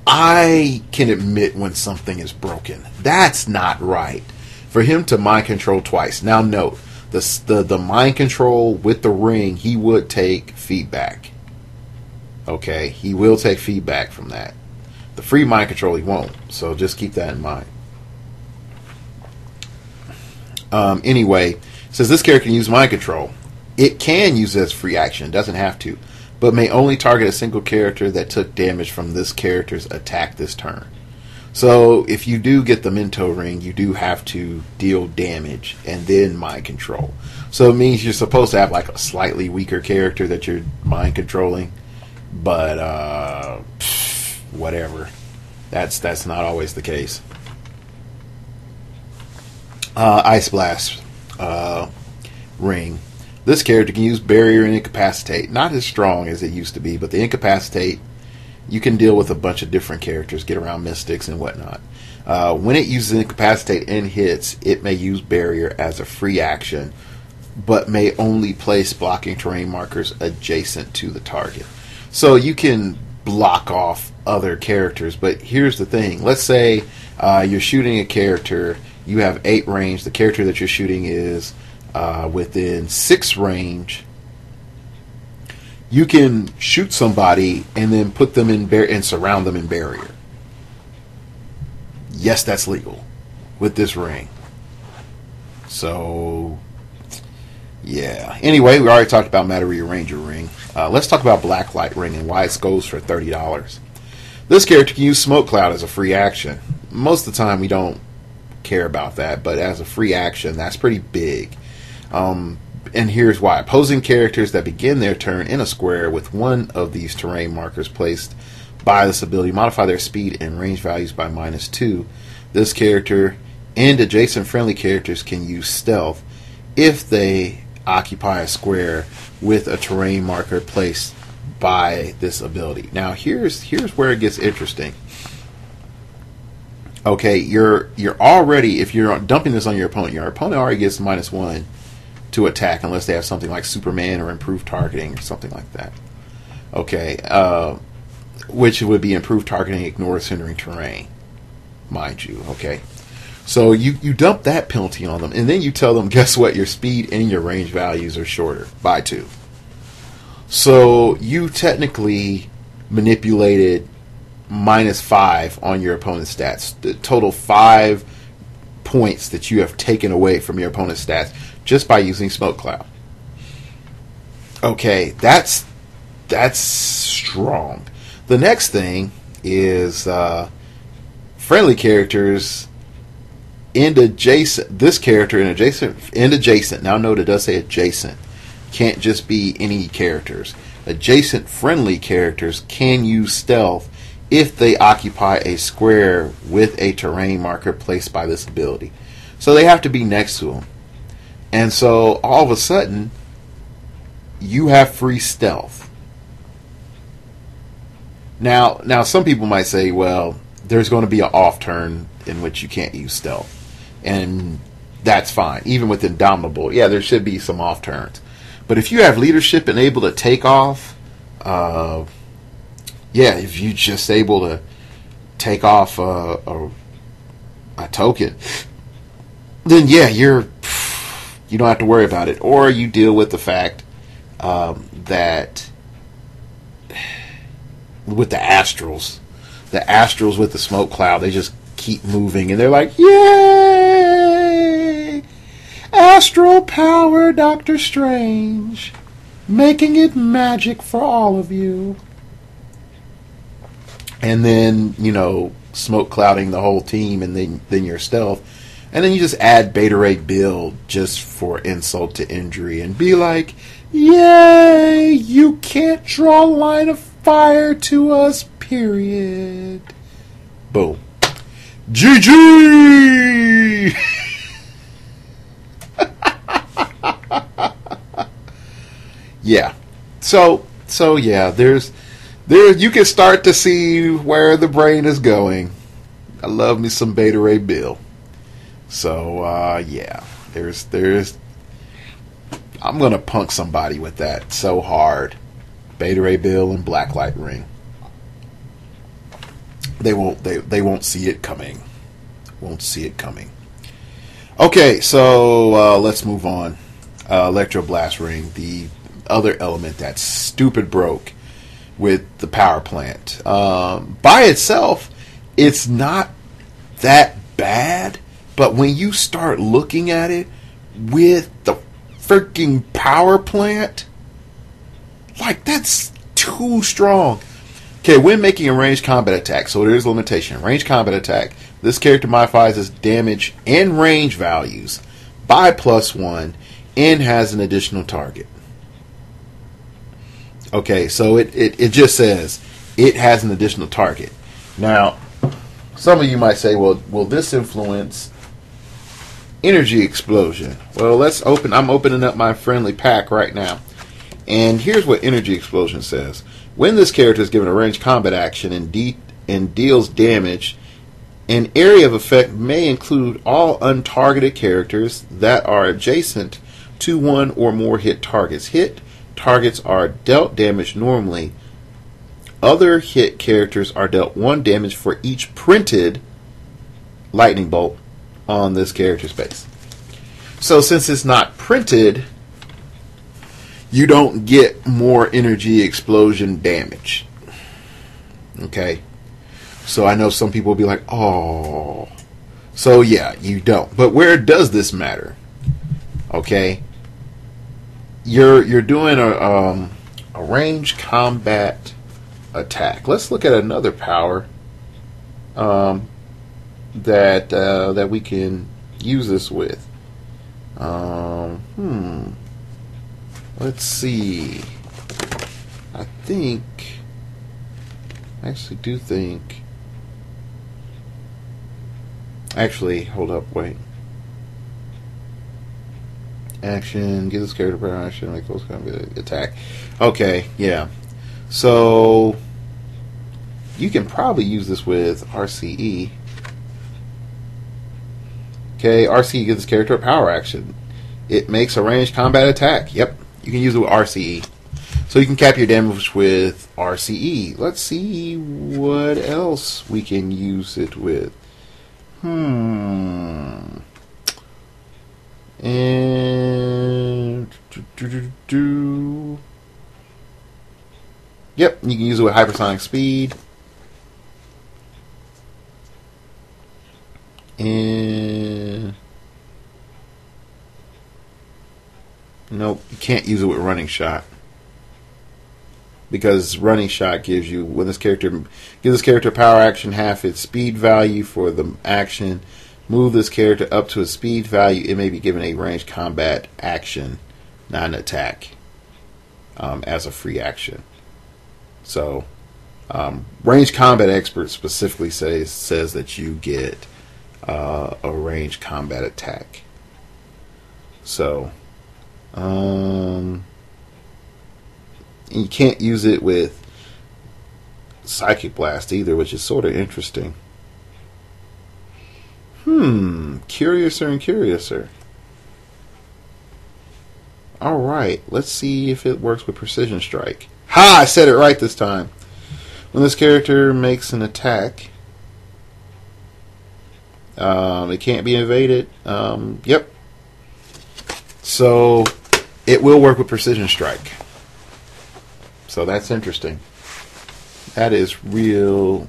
I can admit when something is broken. That's not right. For him to mind control twice. Now note, the mind control with the ring, he would take feedback. Okay, he will take feedback from that. The free mind control he won't. So just keep that in mind. Anyway, says this character can use mind control. It can use it as free action. It doesn't have to. But may only target a single character that took damage from this character's attack this turn. So if you do get the Mento ring, you do have to deal damage and then mind control. So it means you're supposed to have like a slightly weaker character that you're mind controlling. But whatever. That's not always the case. Ice Blast ring. This character can use Barrier and Incapacitate. Not as strong as it used to be, but the Incapacitate, you can deal with a bunch of different characters, get around Mystics and whatnot. When it uses Incapacitate and hits, it may use Barrier as a free action, but may only place blocking terrain markers adjacent to the target. So you can block off other characters, but here's the thing. Let's say you're shooting a character, you have 8 range, the character that you're shooting is within 6 range. You can shoot somebody and then put them in and surround them in barrier. Yes, that's legal with this ring. So, yeah. Anyway, we already talked about Materia Ranger ring. Let's talk about Blacklight ring and why it goes for $30. This character can use Smoke Cloud as a free action. Most of the time, we don't care about that, but as a free action, that's pretty big. And here's why. Opposing characters that begin their turn in a square with one of these terrain markers placed by this ability modify their speed and range values by -2. This character and adjacent friendly characters can use stealth if they occupy a square with a terrain marker placed by this ability. Now here's where it gets interesting. Okay, you're already, if you're dumping this on your opponent already gets -1 to attack unless they have something like Superman or improved targeting or something like that. Okay, which would be improved targeting ignores hindering terrain, mind you. Okay, so you dump that penalty on them, and then you tell them, guess what, your speed and your range values are shorter by 2. So you technically manipulated -5 on your opponent's stats. The total 5 points that you have taken away from your opponent's stats just by using Smoke Cloud. Okay, that's strong. The next thing is friendly characters and adjacent. This character and adjacent. Now note it does say adjacent. Can't just be any characters. Adjacent friendly characters can use stealth if they occupy a square with a terrain marker placed by this ability. So they have to be next to them. And so all of a sudden, you have free stealth. Now, some people might say, well, there's going to be an off turn in which you can't use stealth, and that's fine. Even with Indomitable, yeah, there should be some off turns. But if you have leadership and able to take off, yeah, if you're just able to take off a token, then yeah, you don't have to worry about it. Or you deal with the fact that with the astrals with the smoke cloud, they just keep moving, and they're like, yay! Astral power, Doctor Strange, making it magic for all of you. And then, smoke clouding the whole team, and then your stealth. And then you just add Beta Ray Bill just for insult to injury and be like, yay! You can't draw a line of fire to us, period. Boom. GG! Yeah. So yeah, there you can start to see where the brain is going. I love me some Beta Ray Bill. So yeah, there's I'm gonna punk somebody with that so hard. Beta Ray Bill and Blacklight Ring. They won't see it coming. Won't see it coming. Okay, so let's move on. Electroblast Ring, the other element that's stupid broke with the power plant. By itself, it's not that bad, but when you start looking at it with the freaking power plant, like, that's too strong. Okay, when making a ranged combat attack, so there is a limitation. Ranged combat attack, this character modifies its damage and range values by +1 and has an additional target. Okay, so it just says it has an additional target. Now, some of you might say, well, will this influence energy explosion? Well, I'm opening up my friendly pack right now. And here's what energy explosion says. When this character is given a ranged combat action and deals damage, an area of effect may include all untargeted characters that are adjacent to one or more hit targets. Hit targets are dealt damage normally. Other hit characters are dealt 1 damage for each printed lightning bolt on this character's base. So since it's not printed, you don't get more energy explosion damage. Okay? So I know some people will be like, oh. So yeah, you don't. But where does this matter? Okay? You're doing a ranged combat attack. Let's look at another power that we can use this with. Let's see. I actually, hold up, wait. Action, give this character power action, make close combat attack. Okay, yeah. So you can probably use this with RCE. Okay, RCE gives this character a power action. It makes a ranged combat attack. Yep, you can use it with RCE. So you can cap your damage with RCE. Let's see what else we can use it with. And yep, you can use it with hypersonic speed. And nope, you can't use it with running shot. Because running shot gives you, when this character gives this character power action, half its speed value for the action. Move this character up to a speed value. It may be given a ranged combat action, not an attack, as a free action. So, ranged combat expert specifically says that you get a ranged combat attack. So, you can't use it with Psychic Blast either, which is sort of interesting. Curiouser and curiouser. Alright, let's see if it works with Precision Strike. Ha! I said it right this time. When this character makes an attack, it can't be evaded. Yep. So, it will work with Precision Strike. So that's interesting. That is real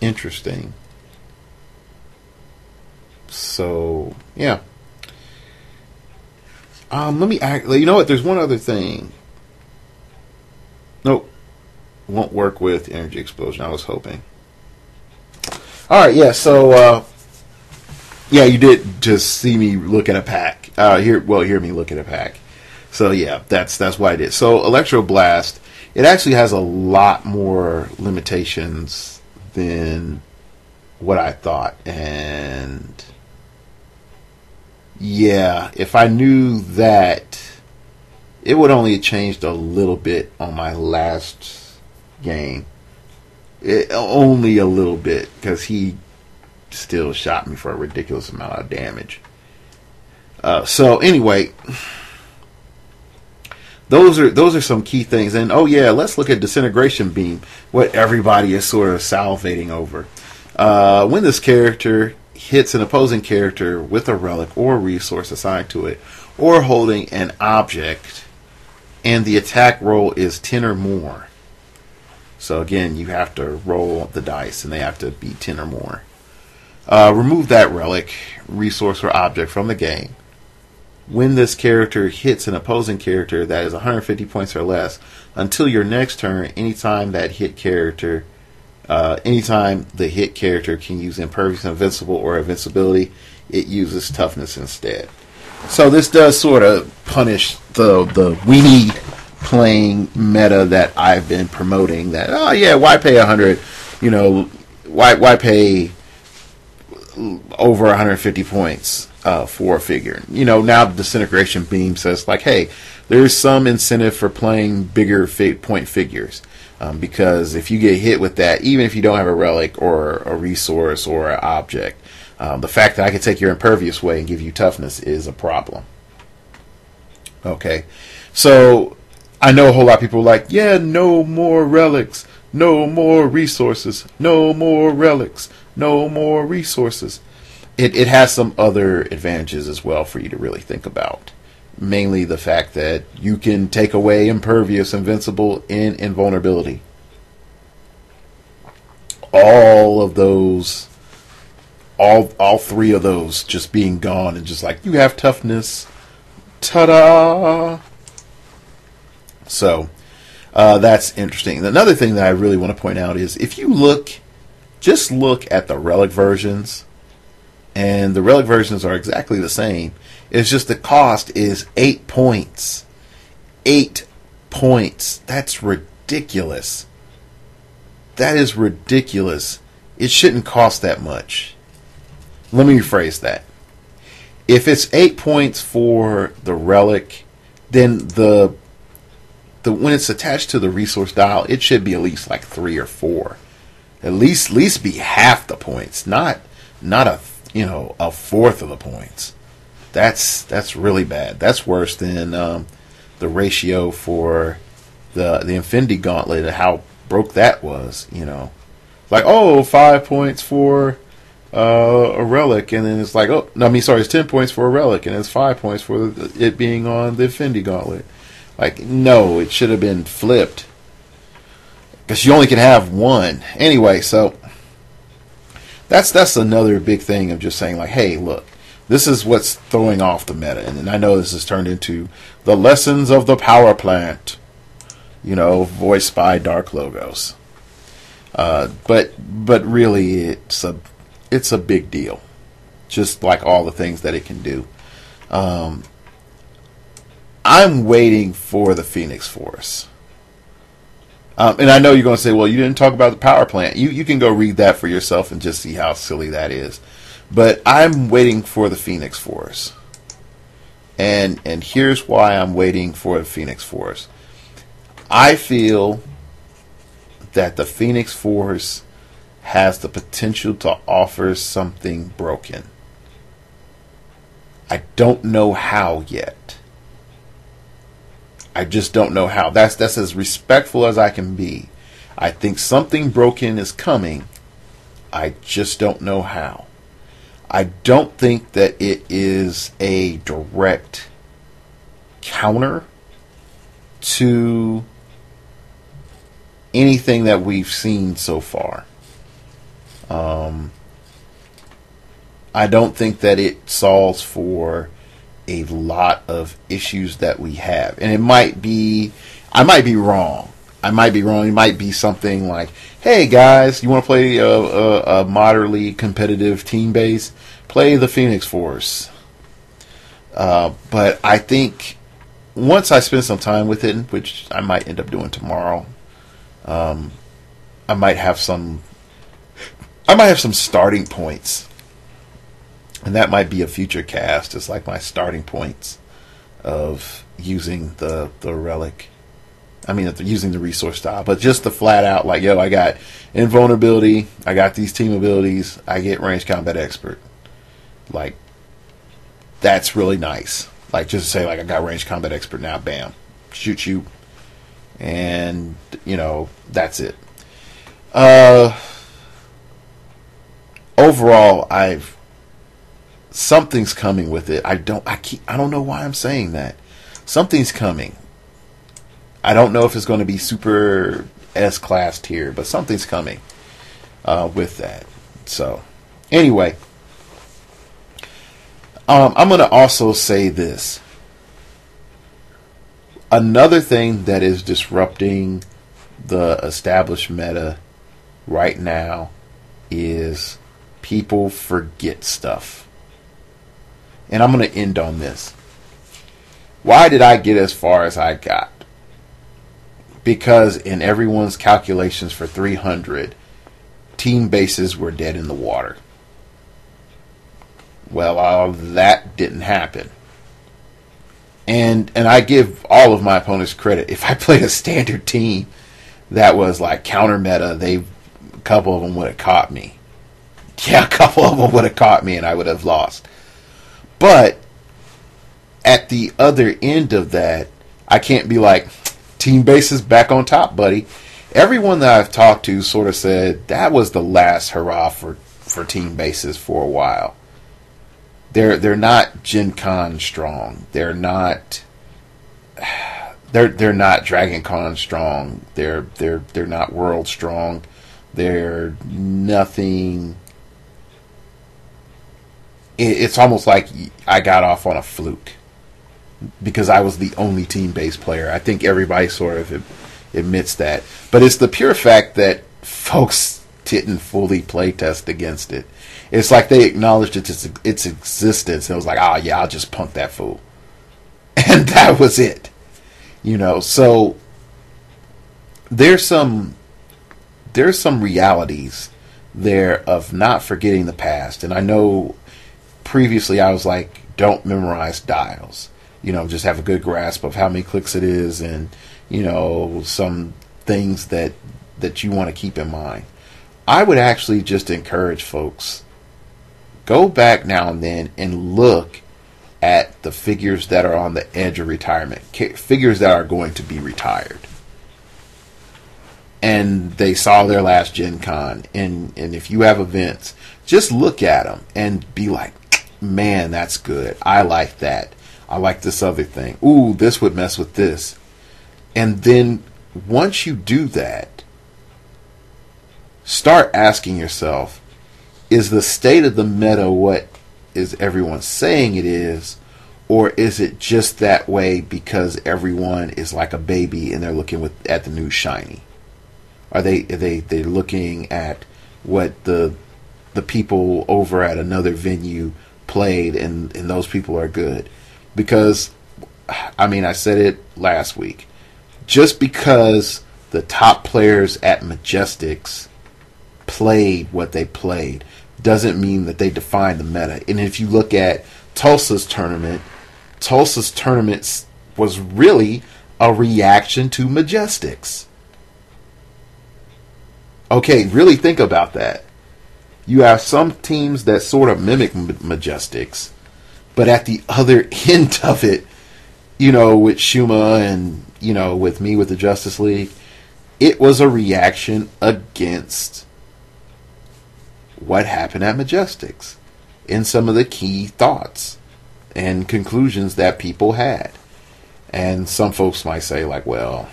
interesting. So, yeah. Let me act. You know what? There's one other thing. Nope. Won't work with Energy Explosion. I was hoping. Alright, yeah, so, yeah, you did just see me look at a pack. Hear me look at a pack. So, yeah, that's what I did. So, Electro Blast, it actually has a lot more limitations than what I thought. And yeah, if I knew that, it would only have changed a little bit on my last game. Only a little bit, because he still shot me for a ridiculous amount of damage. So anyway, those are some key things. And oh yeah, let's look at Disintegration Beam, what everybody is sort of salivating over. When this character hits an opposing character with a relic or resource assigned to it, or holding an object, and the attack roll is 10 or more. So again, you have to roll the dice, and they have to be 10 or more. Remove that relic, resource, or object from the game. When this character hits an opposing character that is 150 points or less, until your next turn, anytime the hit character can use Impervious, Invincible, or Invincibility, it uses Toughness instead. So this does sort of punish the weenie playing meta that I've been promoting. That, oh yeah, why pay 100? You know, why pay over 150 points for a figure? You know, now the Disintegration Beam says like, hey, there's some incentive for playing bigger point figures. Because if you get hit with that, even if you don't have a relic or a resource or an object, the fact that I can take your Impervious away and give you Toughness is a problem. Okay, so I know a whole lot of people are like, yeah, no more relics, no more resources, no more relics, no more resources. It has some other advantages as well for you to really think about. Mainly the fact that you can take away Impervious, Invincible, and Invulnerability. All of those, all three of those just being gone, and just like, you have Toughness. Ta-da! So, that's interesting. Another thing that I really want to point out is, if you just look at the relic versions, and the relic versions are exactly the same. It's just the cost is 8 points. 8 points. That's ridiculous. That is ridiculous. It shouldn't cost that much. Let me rephrase that. If it's 8 points for the relic, then when it's attached to the resource dial, it should be at least like 3 or 4. At least be half the points, not a fourth of the points. That's really bad. That's worse than the ratio for the Infinity Gauntlet and how broke that was. Like, 5 points for a relic, and then it's like, it's 10 points for a relic, and it's 5 points for it being on the Infinity Gauntlet. Like, no, it should have been flipped, because you only can have one anyway. So that's another big thing of just saying like, hey, look, this is what's throwing off the meta. And I know this has turned into the lessons of the power plant, voiced by Dark Logos. But really, it's a big deal, just like all the things that it can do. I'm waiting for the Phoenix Force. And I know you're going to say, well, you didn't talk about the power plant. You can go read that for yourself and just see how silly that is. But I'm waiting for the Phoenix Force. And here's why I'm waiting for the Phoenix Force. I feel that the Phoenix Force has the potential to offer something broken. I don't know how yet. I just don't know how. That's as respectful as I can be. I think something broken is coming. I just don't know how. I don't think that it is a direct counter to anything that we've seen so far. I don't think that it solves for a lot of issues that we have. And it might be, I might be wrong. I might be wrong. It might be something like, hey guys, you want to play a moderately competitive team base? Play the Phoenix Force. But I think once I spend some time with it, which I might end up doing tomorrow, I might have some starting points. And that might be a future cast. It's like my starting points of using the relic. I mean, using the resource style, but just the flat out like, yo, I got invulnerability, I got these team abilities, I get ranged combat expert. Like, that's really nice. Like, just to say, like, I got ranged combat expert now, bam, shoot you, and you know, that's it. Overall, something's coming with it. I don't know why I'm saying that. Something's coming. I don't know if it's going to be super S-class tier, but something's coming with that. So, anyway, I'm going to also say this. Another thing that is disrupting the established meta right now is people forget stuff. And I'm going to end on this. Why did I get as far as I got? Because in everyone's calculations for 300, team bases were dead in the water. Well, that didn't happen. And I give all of my opponents credit. If I played a standard team that was like counter meta, a couple of them would have caught me. Yeah, a couple of them would have caught me and I would have lost. But at the other end of that, I can't be like, team bases back on top, buddy. Everyone that I've talked to sort of said that was the last hurrah for team bases for a while. They're not Gen Con strong. They're not Dragon Con strong. They're not World strong. They're nothing. It's almost like I got off on a fluke because I was the only team-based player. I think everybody sort of admits that. But it's the pure fact that folks didn't fully play test against it. It's like they acknowledged its existence. And it was like, oh yeah, I'll just punk that fool. And that was it. You know, so there's some realities there of not forgetting the past. And I know previously I was like, don't memorize dials. You know, just have a good grasp of how many clicks it is and, you know, some things that you want to keep in mind. I would actually just encourage folks, go back now and then and look at the figures that are on the edge of retirement, figures that are going to be retired. And they saw their last Gen Con. And if you have events, just look at them and be like, man, that's good. I like that. I like this other thing. Ooh, this would mess with this. And then once you do that, start asking yourself, is the state of the meta what is everyone saying it is, or is it just that way because everyone is like a baby and they're looking at the new shiny? Are they looking at what the people over at another venue played and those people are good? Because, I mean, I said it last week. Just because the top players at Majestics played what they played doesn't mean that they defined the meta. And if you look at Tulsa's tournament was really a reaction to Majestics. Okay, really think about that. You have some teams that sort of mimic Majestics, but at the other end of it, with Shuma and, with me with the Justice League, it was a reaction against what happened at Majestics in some of the key thoughts and conclusions that people had. And some folks might say, like, well,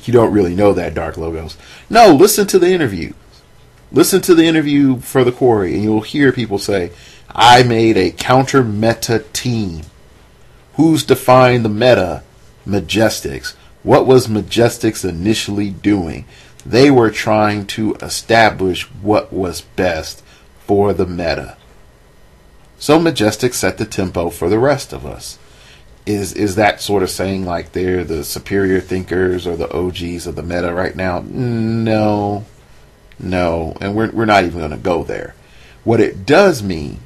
you don't really know that, Dark Logos. No, listen to the interview. Listen to the interview for the Quarry, and you'll hear people say, I made a counter meta team. Who's defined the meta? Majestics. What was Majestics initially doing? They were trying to establish what was best for the meta. So Majestics set the tempo for the rest of us. Is that sort of saying like they're the superior thinkers or the OGs of the meta right now? No. And we're not even going to go there. What it does mean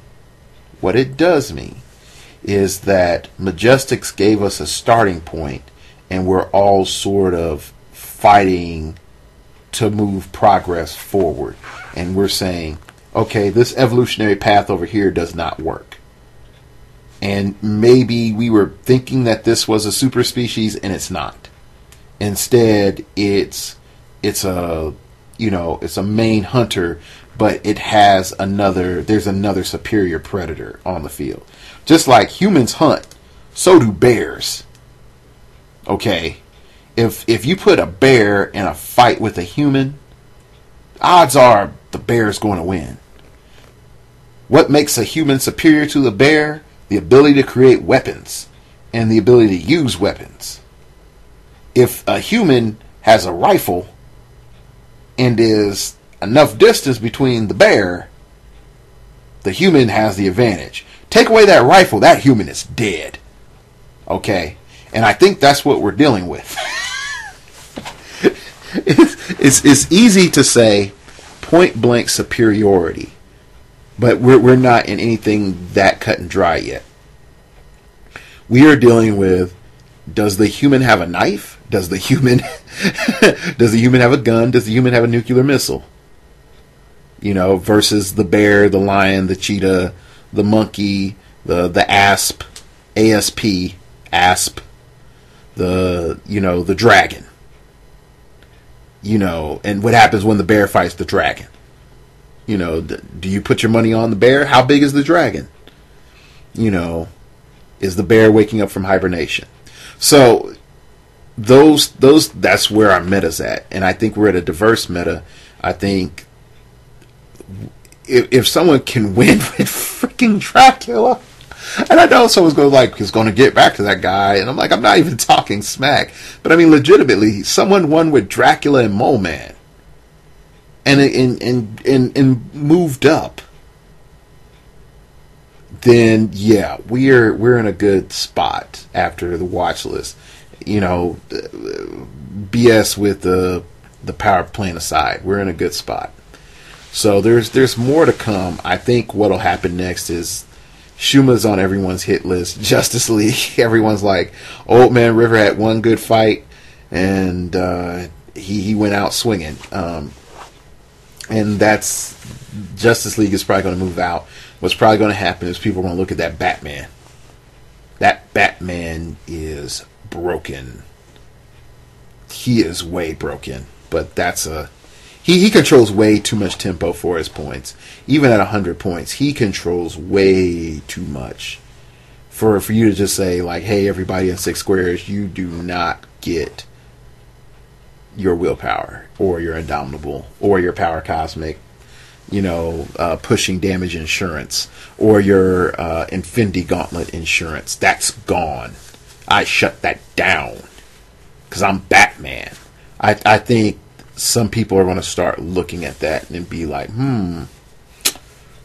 is that Majestics gave us a starting point, and we're all sort of fighting to move progress forward. And we're saying, okay, this evolutionary path over here does not work. And maybe we were thinking that this was a super species, and it's not. Instead, it's a main hunter, but there's another superior predator on the field. Just like humans hunt, so do bears. Okay, if you put a bear in a fight with a human, odds are the bear's going to win. What makes a human superior to the bear? The ability to create weapons and the ability to use weapons. If a human has a rifle and is enough distance between the bear, the human has the advantage. Take away that rifle, that human is dead. Okay? And I think that's what we're dealing with. It's easy to say point blank superiority, but we're not in anything that cut and dry yet. We are dealing with, does the human have a knife? Does the human have a gun? Does the human have a nuclear missile? Versus the bear, the lion, the cheetah, the monkey, the asp, the dragon. And what happens when the bear fights the dragon? Do you put your money on the bear? How big is the dragon? Is the bear waking up from hibernation? So that's where our meta's at. And I think we're at a diverse meta. I think if someone can win with freaking Dracula, and I know someone's going to get back to that guy, and I'm like, I'm not even talking smack, but I mean legitimately, someone won with Dracula and Mole Man, and moved up, then yeah, we're in a good spot after the watch list. BS with the power playing aside, we're in a good spot. So there's more to come. I think what'll happen next is Shuma's on everyone's hit list. Justice League, everyone's like, Old Man River had one good fight, and he went out swinging. And that's Justice League is probably going to move out. What's probably going to happen is people are going to look at that Batman. That Batman is broken. He is way broken, but that's he controls way too much tempo for his points. Even at 100 points, he controls way too much for you to just say like, hey, everybody in 6 squares, you do not get your willpower or your indomitable or your power cosmic, pushing damage insurance or your Infinity Gauntlet insurance. That's gone. I shut that down because I'm Batman. I think some people are going to start looking at that and be like,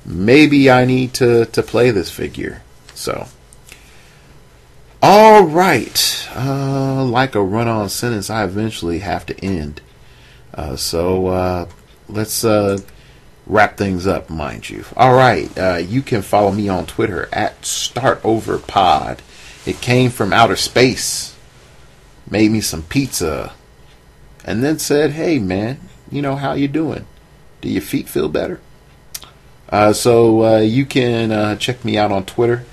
maybe I need to play this figure. So, all right. Like a run-on sentence, I eventually have to end. So let's wrap things up, mind you. All right. You can follow me on Twitter at StartOverPod. It came from outer space, made me some pizza, and then said, hey, man, how you doing. Do your feet feel better? So you can check me out on Twitter.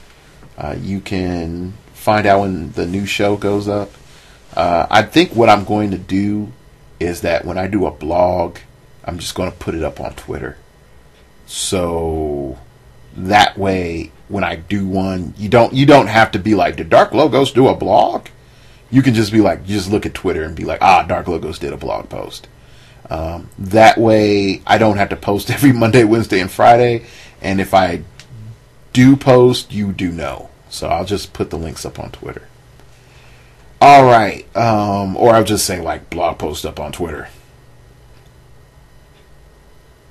You can find out when the new show goes up. I think what I'm going to do is that when I do a blog, I'm just going to put it up on Twitter. So that way, when I do one, you don't have to be like, did Dark Logos do a blog? You can just be like, just look at Twitter and be like, Dark Logos did a blog post. That way, I don't have to post every Monday, Wednesday, and Friday. And if I do post, you do know. So I'll just put the links up on Twitter. All right. Or I'll just say like blog post up on Twitter.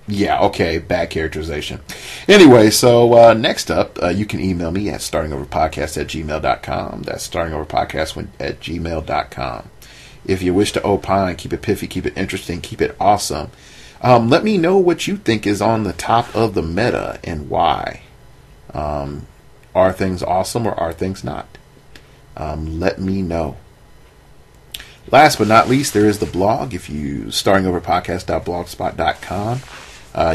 Yeah, okay, bad characterization. Anyway, so next up, you can email me at startingoverpodcast@gmail.com. That's startingoverpodcast@gmail.com. If you wish to opine, keep it piffy, keep it interesting, keep it awesome. Let me know what you think is on the top of the meta and why. Are things awesome or are things not? Let me know. Last but not least, there is the blog. If you startingoverpodcast.blogspot.com,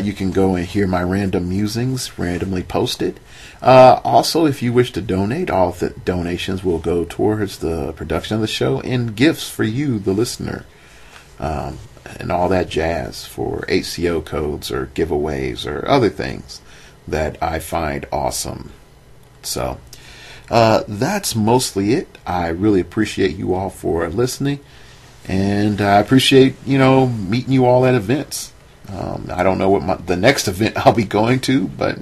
you can go and hear my random musings randomly posted. Also, if you wish to donate, all the donations will go towards the production of the show and gifts for you, the listener, and all that jazz for HCO codes or giveaways or other things that I find awesome. So that's mostly it. I really appreciate you all for listening, and I appreciate meeting you all at events. I don't know what the next event I'll be going to, but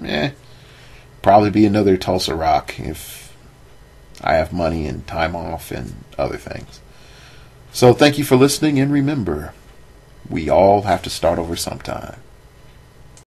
probably be another Tulsa Rock if I have money and time off and other things. So thank you for listening, and remember, we all have to start over sometime.